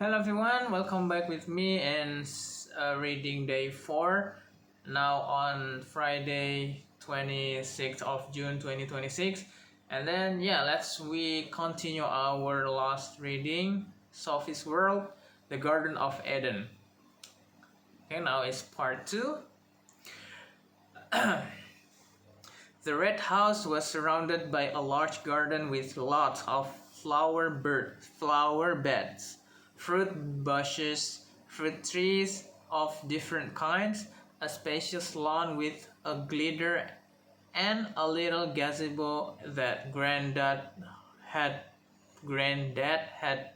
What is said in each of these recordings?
Hello everyone, welcome back with me and reading day 4 now on Friday 26th of June 2026. And then we continue our last reading, Sophie's World, the Garden of Eden. Okay, now it's part 2. The red house was surrounded by a large garden with lots of flower beds, fruit bushes, fruit trees of different kinds, a spacious lawn with a glider, and a little gazebo that granddad had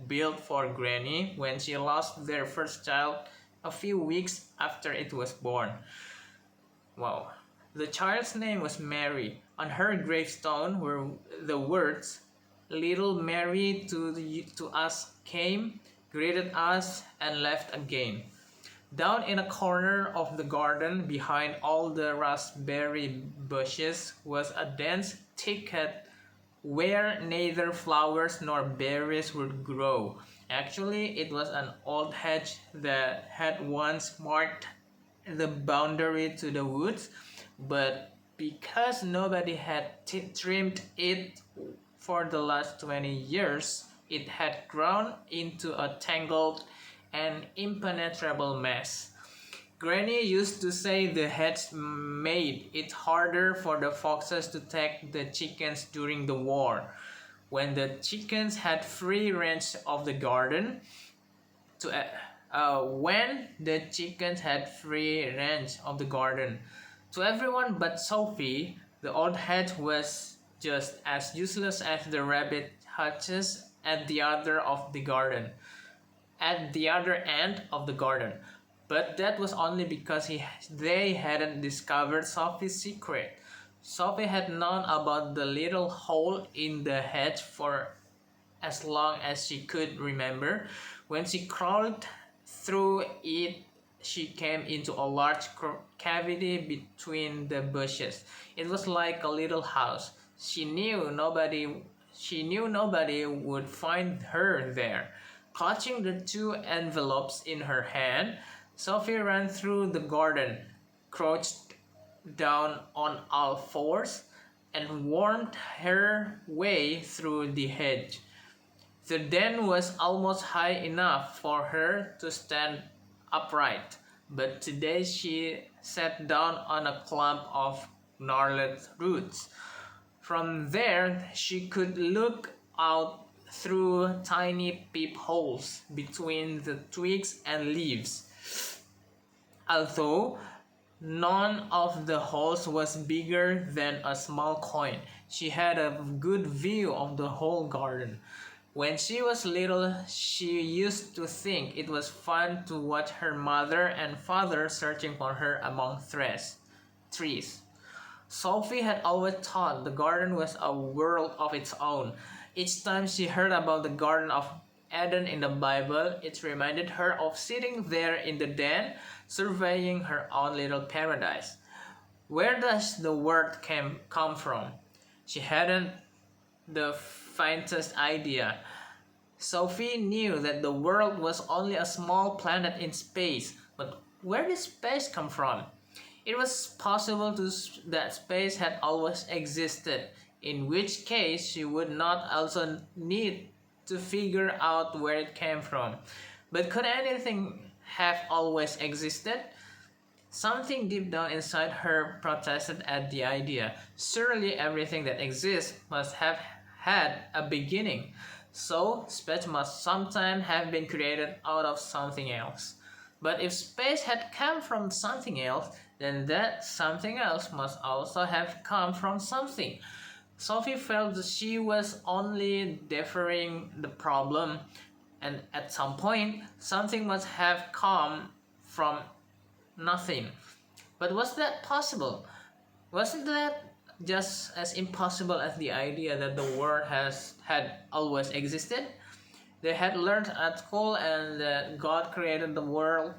built for Granny when she lost their first child a few weeks after it was born. Wow. The child's name was Mary. On her gravestone were the words, "Little Mary to us came, greeted us, and left again." Down in a corner of the garden, behind all the raspberry bushes, was a dense thicket where neither flowers nor berries would grow. Actually, it was an old hedge that had once marked the boundary to the woods, but because nobody had trimmed it for the last 20 years, it had grown into a tangled and impenetrable mess. Granny used to say the hedge made it harder for the foxes to take the chickens during the war. When the chickens had free range of the garden, when the chickens had free range of the garden. To everyone but Sophie, the old hedge was just as useless as the rabbit hutches at the other end of the garden. But that was only because they hadn't discovered Sophie's secret. Sophie had known about the little hole in the hedge for as long as she could remember. When she crawled through it, she came into a large cavity between the bushes. It was like a little house. She knew nobody would find her there. Clutching the two envelopes in her hand, Sophie ran through the garden, crouched down on all fours, and wormed her way through the hedge. The den was almost high enough for her to stand upright, but today she sat down on a clump of gnarled roots. From there, she could look out through tiny peepholes between the twigs and leaves. Although none of the holes was bigger than a small coin, she had a good view of the whole garden. When she was little, she used to think it was fun to watch her mother and father searching for her among trees. Sophie had always thought the garden was a world of its own. Each time she heard about the Garden of Eden in the Bible, it reminded her of sitting there in the den, surveying her own little paradise. Where does the word come from? She hadn't the faintest idea. Sophie knew that the world was only a small planet in space, but where did space come from? It was possible that space had always existed, in which case she would not also need to figure out where it came from. But could anything have always existed? Something deep down inside her protested at the idea. Surely everything that exists must have had a beginning, so space must sometime have been created out of something else. But if space had come from something else, then that something else must also have come from something. Sophie felt that she was only deferring the problem, and at some point, something must have come from nothing. But was that possible? Wasn't that just as impossible as the idea that the world had always existed? They had learned at school and that God created the world.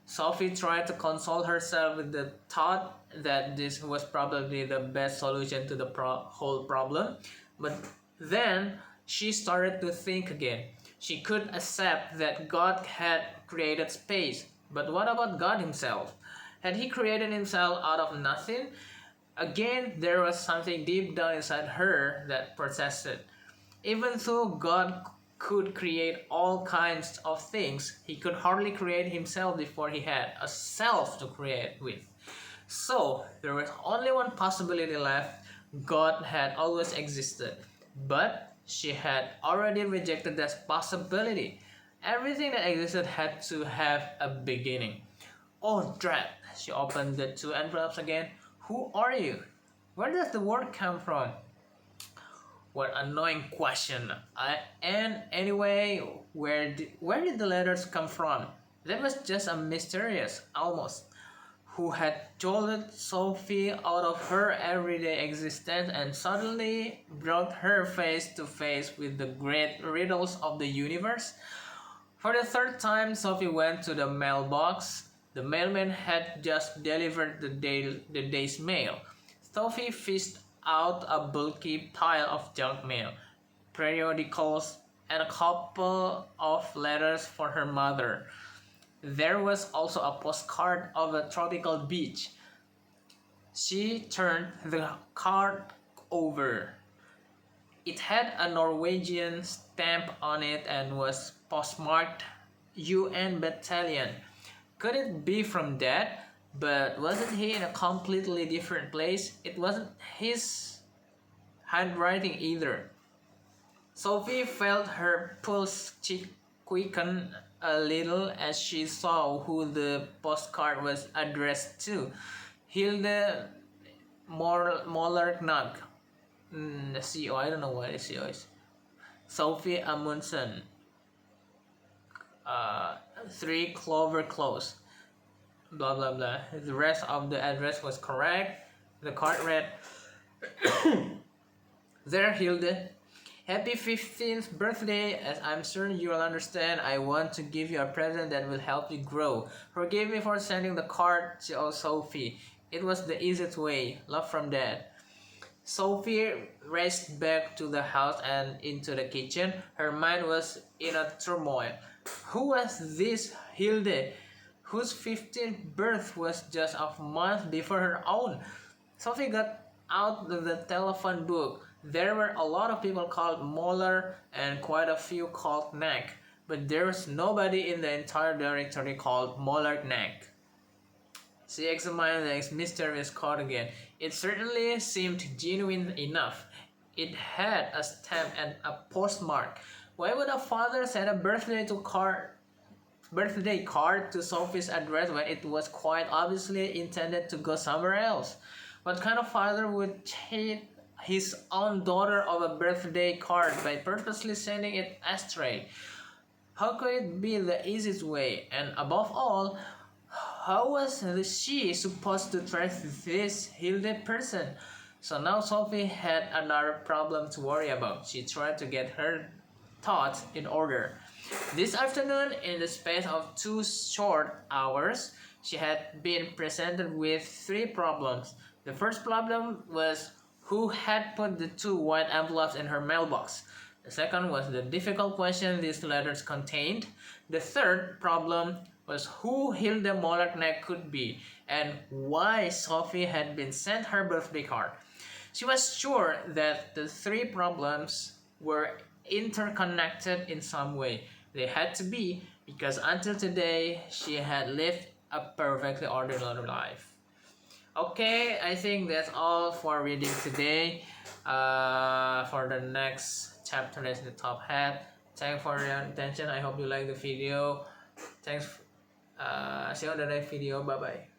Sophie tried to console herself with the thought that this was probably the best solution to the whole problem. But then she started to think again. She could accept that God had created space. But what about God himself? Had he created himself out of nothing? Again, there was something deep down inside her that protested. Even though God could create all kinds of things, he could hardly create himself before he had a self to create with. So, there was only one possibility left. God had always existed, but she had already rejected that possibility. Everything that existed had to have a beginning. Oh, drat! She opened the two envelopes again. Who are you? Where does the word come from? What annoying question. And anyway, where did the letters come from? That was just a mysterious, almost, who had jolted Sophie out of her everyday existence and suddenly brought her face to face with the great riddles of the universe. For the third time, Sophie went to the mailbox. The mailman had just delivered the day's mail. Sophie fished out a bulky pile of junk mail, periodicals, and a couple of letters for her mother. There was also a postcard of a tropical beach. She turned the card over. It had a Norwegian stamp on it and was postmarked UN Battalion. Could it be from Dad? But wasn't he in a completely different place? It wasn't his handwriting either. Sophie felt her pulse quicken a little as she saw who the postcard was addressed to. Hilde Mollerknag. The CEO, I don't know what the CEO is. Sophie Amundsen. 3 Clover Close. Blah blah blah. The rest of the address was correct. The card read, There, Hilde. Happy 15th birthday. As I'm sure you'll understand, I want to give you a present that will help you grow. Forgive me for sending the card to Sophie. It was the easiest way. Love from Dad. Sophie raced back to the house and into the kitchen. Her mind was in a turmoil. Who was this Hilde, whose 15th birth was just a month before her own? Sophie got out the telephone book. There were a lot of people called Moller and quite a few called Knack, but there was nobody in the entire directory called Moller Knack. She examined the mysterious card again. It certainly seemed genuine enough. It had a stamp and a postmark. Why would a father send a birthday card to Sophie's address when it was quite obviously intended to go somewhere else? What kind of father would cheat his own daughter of a birthday card by purposely sending it astray? How could it be the easiest way? And above all, how was she supposed to trust this Hilde person? So now Sophie had another problem to worry about. She tried to get her thoughts in order. This afternoon, in the space of 2 short hours, she had been presented with 3 problems. The first problem was who had put the 2 white envelopes in her mailbox. The second was the difficult question these letters contained. The third problem was who Hilde Mollerknecht could be and why Sophie had been sent her birthday card. She was sure that the 3 problems were interconnected in some way. They had to be, because until today she had lived a perfectly ordinary life. Okay, I think that's all for reading today. For the next chapter is the top hat. Thanks for your attention. I hope you like the video. Thanks. See you on the next video. Bye bye.